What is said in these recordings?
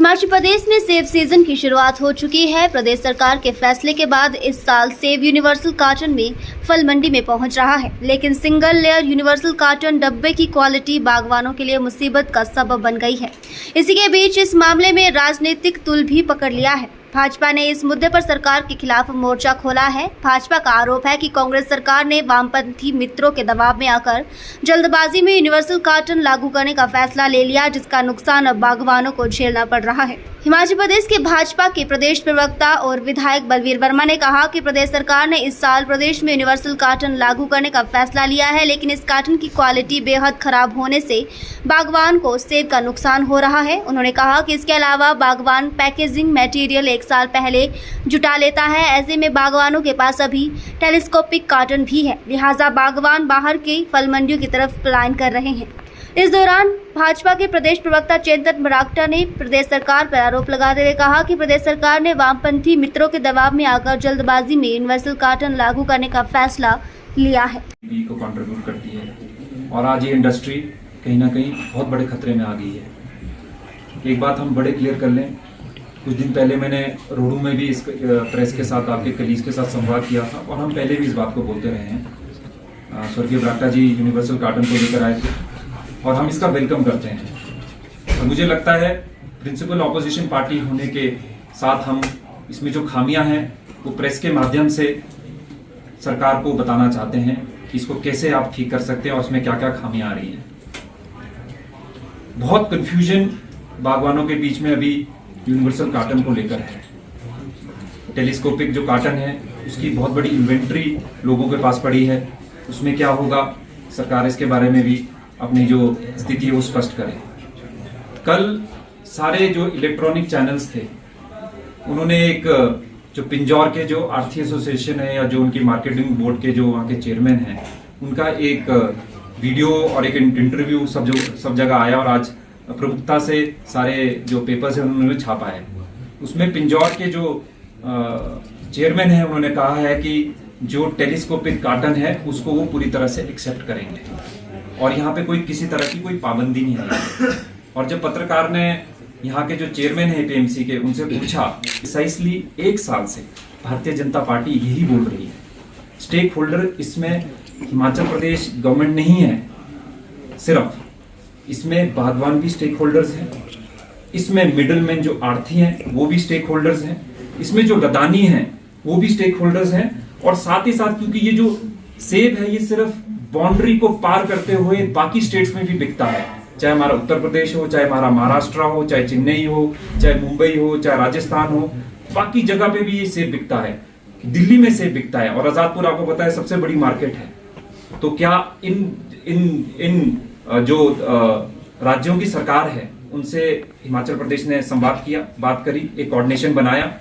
हिमाचल प्रदेश में सेब सीजन की शुरुआत हो चुकी है। प्रदेश सरकार के फैसले के बाद इस साल सेब यूनिवर्सल कार्टन में फल मंडी में पहुंच रहा है, लेकिन सिंगल लेयर यूनिवर्सल कार्टन डब्बे की क्वालिटी बागवानों के लिए मुसीबत का सबब बन गई है। इसी के बीच इस मामले में राजनीतिक तुल भी पकड़ लिया है। भाजपा ने इस मुद्दे पर सरकार के खिलाफ मोर्चा खोला है। भाजपा का आरोप है कि कांग्रेस सरकार ने वामपंथी मित्रों के दबाव में आकर जल्दबाजी में यूनिवर्सल कार्टन लागू करने का फैसला ले लिया, जिसका नुकसान अब बागवानों को झेलना पड़ रहा है। हिमाचल प्रदेश के भाजपा के प्रदेश प्रवक्ता और विधायक बलवीर वर्मा ने कहा कि प्रदेश सरकार ने इस साल प्रदेश में यूनिवर्सल कार्टन लागू करने का फैसला लिया है, लेकिन इस कार्टन की क्वालिटी बेहद खराब होने से बागवान को सेब का नुकसान हो रहा है। उन्होंने कहा कि इसके अलावा बागवान पैकेजिंग मटेरियल 1 साल पहले जुटा लेता है। ऐसे में बागवानों के पास अभी टेलीस्कोपिक कार्टन भी है, लिहाजा बागवान बाहर की फल मंडियों की तरफ पलायन कर रहे हैं। इस दौरान भाजपा के प्रदेश प्रवक्ता चेतन मरागटा ने प्रदेश सरकार पर आरोप लगाते हुए कहा कि प्रदेश सरकार ने वामपंथी मित्रों के दबाव में आकर जल्दबाजी में यूनिवर्सल कार्टन लागू करने का फैसला लिया है। को कंट्रीब्यूट करती है और आज ये इंडस्ट्री कहीं ना कहीं बहुत बड़े खतरे में आ गई है। एक बात हम बड़े क्लियर कर लें, कुछ दिन पहले मैंने रोडू में भी इस प्रेस के साथ, आपके कलीग के साथ संवाद किया था और हम पहले भी इस बात को बोलते रहे हैं। स्वर्गीय बरागटा जी यूनिवर्सल कार्टन को लेकर आए थे और हम इसका वेलकम करते हैं। और मुझे लगता है प्रिंसिपल ऑपोजिशन पार्टी होने के साथ हम इसमें जो खामियां हैं वो प्रेस के माध्यम से सरकार को बताना चाहते हैं कि इसको कैसे आप ठीक कर सकते हैं और उसमें क्या क्या खामियां आ रही हैं। बहुत कंफ्यूजन बागवानों के बीच में अभी यूनिवर्सल कार्टन को लेकर है। टेलीस्कोपिक जो कार्टन है उसकी बहुत बड़ी इन्वेंट्री लोगों के पास पड़ी है, उसमें क्या होगा, सरकार इसके बारे में भी अपनी जो स्थिति है वो स्पष्ट करे। कल सारे जो इलेक्ट्रॉनिक चैनल्स थे उन्होंने एक जो पिंजौर के जो आर्थी एसोसिएशन है या जो उनकी मार्केटिंग बोर्ड के जो वहाँ के चेयरमैन हैं उनका एक वीडियो और एक इंटरव्यू सब जगह आया और आज प्रमुखता से सारे जो पेपर्स हैं उन्होंने छापा है। उसमें पिंजौर के जो चेयरमैन हैं उन्होंने कहा है कि जो टेलीस्कोपिक कार्टन है उसको वो पूरी तरह से एक्सेप्ट करेंगे और यहाँ पे कोई किसी तरह की कोई पाबंदी नहीं है। और जब पत्रकार ने यहाँ के जो चेयरमैन है पीएमसी के उनसे पूछा, प्रिसाइसली 1 साल से भारतीय जनता पार्टी यही बोल रही है। स्टेक होल्डर इसमें हिमाचल प्रदेश गवर्नमेंट नहीं है, सिर्फ इसमें बागवान भी स्टेक होल्डर्स हैं, इसमें मिडलमैन जो आढ़ती हैं वो भी स्टेक होल्डर्स हैं, इसमें जो लदानी हैं वो भी स्टेक होल्डर्स हैं। और साथ ही साथ क्योंकि ये जो सेब है ये सिर्फ बाउंड्री को पार करते हुए बाकी स्टेट्स में भी बिकता है, चाहे हमारा उत्तर प्रदेश हो, चाहे हमारा महाराष्ट्र हो, चाहे चेन्नई हो, चाहे मुंबई हो, चाहे राजस्थान हो, बाकी जगह पे भी ये सेब बिकता है। दिल्ली में सेब बिकता है और आजादपुर आपको पता है सबसे बड़ी मार्केट है। तो क्या इन जो राज्यों की सरकार है उनसे हिमाचल प्रदेश ने संवाद किया, बात करी, एक कोऑर्डिनेशन बनाया।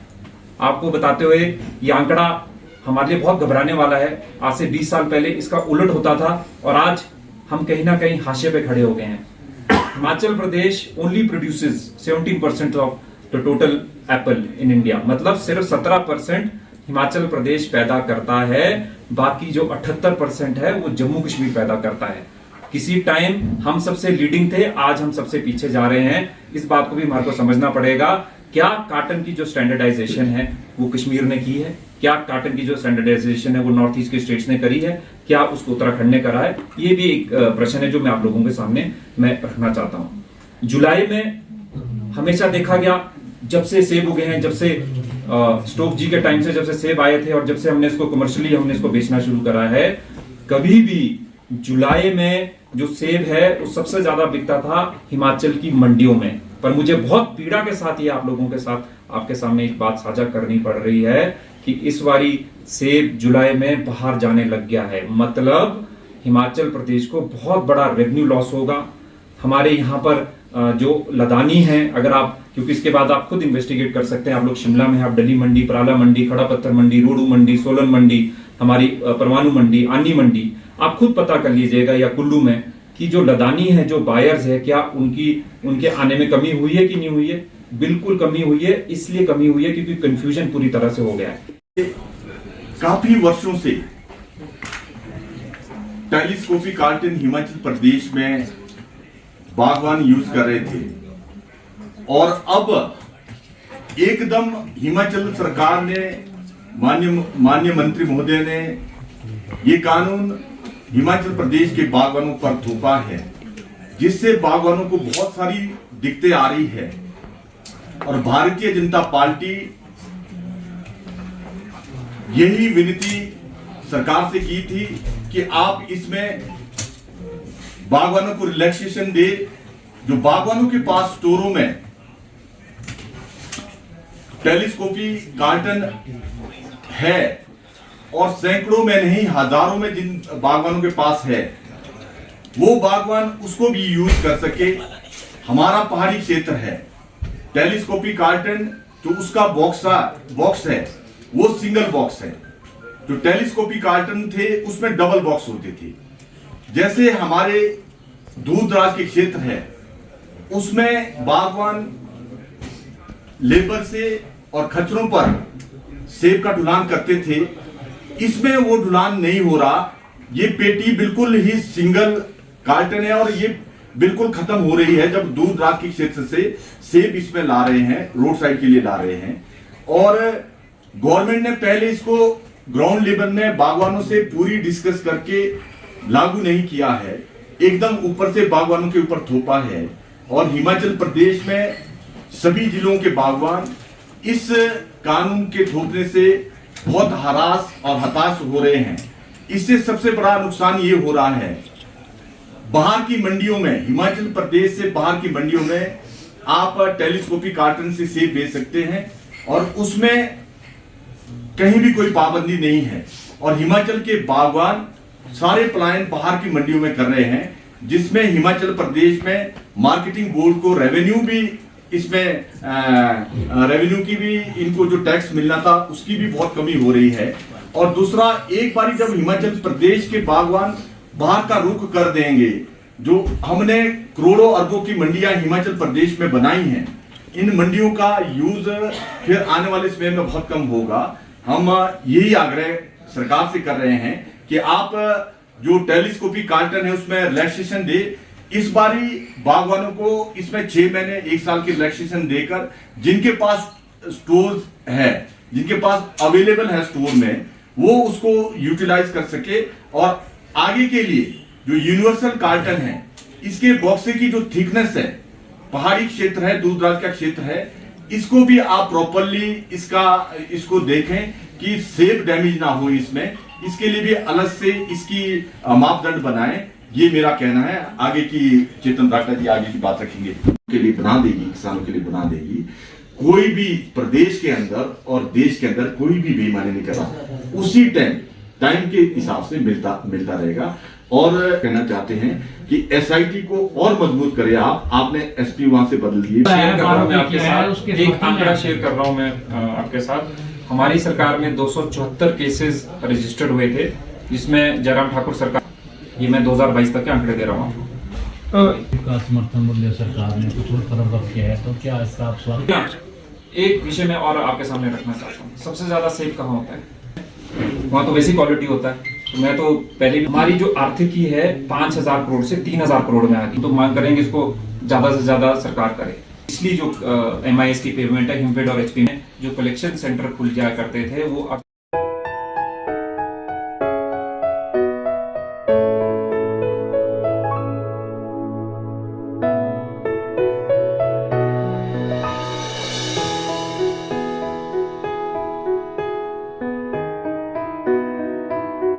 आपको बताते हुए ये आंकड़ा हमारे लिए बहुत घबराने वाला है। आज से 20 साल पहले इसका उलट होता था और आज हम कहीं ना कहीं हाशिए पे खड़े हो गए हैं। Himachal Pradesh only produces 17% of the total apple in India, मतलब सिर्फ 17% हिमाचल प्रदेश पैदा करता है, बाकी जो 78% है वो जम्मू कश्मीर पैदा करता है। किसी टाइम हम सबसे लीडिंग थे, आज हम सबसे पीछे जा रहे हैं। इस बात को भी हमारे को समझना पड़ेगा। क्या कार्टन की जो स्टैंडर्डाइजेशन है वो कश्मीर ने की है? क्या कार्टन की जो स्टैंडर्डाइजेशन है वो नॉर्थ ईस्ट के स्टेट्स ने करी है? क्या उसको उत्तराखंड ने करा है? ये भी एक प्रश्न है जो मैं आप लोगों के सामने मैं रखना चाहता हूं। जुलाई में हमेशा देखा गया, जब से सेब उगे हैं, जब से स्टोक जी के टाइम से जब से सेब आए थे और जब से हमने इसको कमर्शियली हमने इसको बेचना शुरू करा है, कभी भी जुलाई में जो सेब है वो सबसे ज्यादा बिकता था हिमाचल की मंडियों में। पर मुझे बहुत पीड़ा के साथ ये आप लोगों के साथ आपके सामने एक बात साझा करनी पड़ रही है कि इस बारी सेब जुलाई में बाहर जाने लग गया है। मतलब हिमाचल प्रदेश को बहुत बड़ा रेवेन्यू लॉस होगा। हमारे यहाँ पर जो लदानी हैं, अगर आप, क्योंकि इसके बाद आप खुद इन्वेस्टिगेट कर सकते हैं, आप लोग शिमला में, आप डली मंडी, पराला मंडी, खड़ा पत्थर मंडी, रोडू मंडी, सोलन मंडी, हमारी परवाणु मंडी, आनी मंडी, आप खुद पता कर लीजिएगा, या कुल्लू में, कि जो लदानी है, जो बायर्स है, क्या उनके आने में कमी हुई है कि नहीं हुई है? बिल्कुल कमी हुई है। इसलिए कमी हुई है क्योंकि कंफ्यूजन पूरी तरह से हो गया है। काफी वर्षों से टेलीस्कोपिक कार्टन हिमाचल प्रदेश में बागवान यूज कर रहे थे और अब एकदम हिमाचल सरकार ने माननीय मंत्री महोदय ने ये कानून हिमाचल प्रदेश के बागवानों पर थोपा है, जिससे बागवानों को बहुत सारी दिक्कतें आ रही है। और भारतीय जनता पार्टी यही विनती सरकार से की थी कि आप इसमें बागवानों को रिलैक्सेशन दे। जो बागवानों के पास स्टोरों में टेलीस्कोपी कार्टन है और सैकड़ों में नहीं हजारों में जिन बागवानों के पास है, वो बागवान उसको भी यूज कर सके। हमारा पहाड़ी क्षेत्र है, टेलीस्कोपी कार्टन जो उसका बॉक्स है वो सिंगल बॉक्स है। जो टेलीस्कोपी कार्टन थे उसमें डबल बॉक्स होते थे। जैसे हमारे दूर दराज के क्षेत्र है, उसमें बागवान लेबर से और खच्चरों पर सेब का ढुलान करते थे। इसमें वो ढुलान नहीं हो रहा। ये पेटी बिल्कुल ही सिंगल कार्टन है और ये बिल्कुल खत्म हो रही है जब दूर दराज के क्षेत्र से सेब इसमें ला रहे हैं, रोड साइड के लिए ला रहे हैं। और गवर्नमेंट ने पहले इसको ग्राउंड लेवल में बागवानों से पूरी डिस्कस करके लागू नहीं किया है, एकदम ऊपर से बागवानों के ऊपर थोपा है। और हिमाचल प्रदेश में सभी जिलों के बागवान इस कानून के थोपने से बहुत हरास और हताश हो रहे हैं। इससे सबसे बड़ा नुकसान ये हो रहा है, बाहर की मंडियों में, हिमाचल प्रदेश से बाहर की मंडियों में आप टेलीस्कोपी कार्टन से सेब बेच सकते हैं और उसमें कहीं भी कोई पाबंदी नहीं है। और हिमाचल के बागवान सारे पलायन बाहर की मंडियों में कर रहे हैं, जिसमें हिमाचल प्रदेश में मार्केटिंग बोर्ड को रेवेन्यू भी इसमें रेवेन्यू की भी इनको जो टैक्स मिलना था उसकी भी बहुत कमी हो रही है। और दूसरा, एक बारी जब हिमाचल प्रदेश के बागवान बाहर का रुख कर देंगे, जो हमने करोड़ों अरबों की मंडियां हिमाचल प्रदेश में बनाई हैं, इन मंडियों का यूज फिर आने वाले समय में बहुत कम होगा। हम यही आग्रह सरकार से कर रहे हैं कि आप जो टेलीस्कोपी कार्टन है उसमें रिलैक्सेशन दे। इस बारी बागवानों को इसमें 6 महीने 1 साल की रिलैक्सेशन देकर, जिनके पास स्टोर है, जिनके पास अवेलेबल है स्टोर में, वो उसको यूटिलाइज कर सके। और आगे के लिए जो यूनिवर्सल कार्टन है, इसके बॉक्से की जो थिकनेस है, पहाड़ी क्षेत्र है, दूर दराज का क्षेत्र है, इसको भी आप प्रॉपरली इसको देखें कि सेब डैमेज ना हो। इसके लिए भी अलग से इसकी मापदंड बनाएं। ये मेरा कहना है। आगे की चेतन राठा जी आगे की बात रखेंगे, के लिए बना देगी, किसानों के लिए बना देगी। कोई भी प्रदेश के अंदर और देश के अंदर कोई भी बेईमानी नहीं कर रहा, उसी टाइम के हिसाब से मिलता रहेगा। और कहना चाहते हैं कि एसआईटी को और मजबूत करे। आपने एसपी वहां से बदल दिए। शेयर कर रहा हूं मैं आपके साथ, एक आंकड़ा शेयर कर रहा हूं मैं आपके साथ। हमारी सरकार में 274 केसेस रजिस्टर्ड हुए थे, जिसमें जयराम ठाकुर सरकार, ये मैं 2022 तक के आंकड़े दे रहा हूँ, का समर्थन मूल्य सरकार ने कुछ और कदम रखे है, तो क्या इसका आप स्वागत? एक विषय में और आपके सामने रखना चाहता हूँ। सबसे ज्यादा सेब कहाँ होता है? वहां तो वैसी क्वालिटी होता है। तो मैं तो पहले भी, हमारी जो आर्थिकी है 5000 करोड़ से 3000 करोड़ में आ गई, तो मांग करेंगे इसको ज्यादा से ज्यादा सरकार करे। इसलिए जो MIS की पेमेंट है, हिमफेड और HP में जो कलेक्शन सेंटर खुल जाया करते थे, वो अब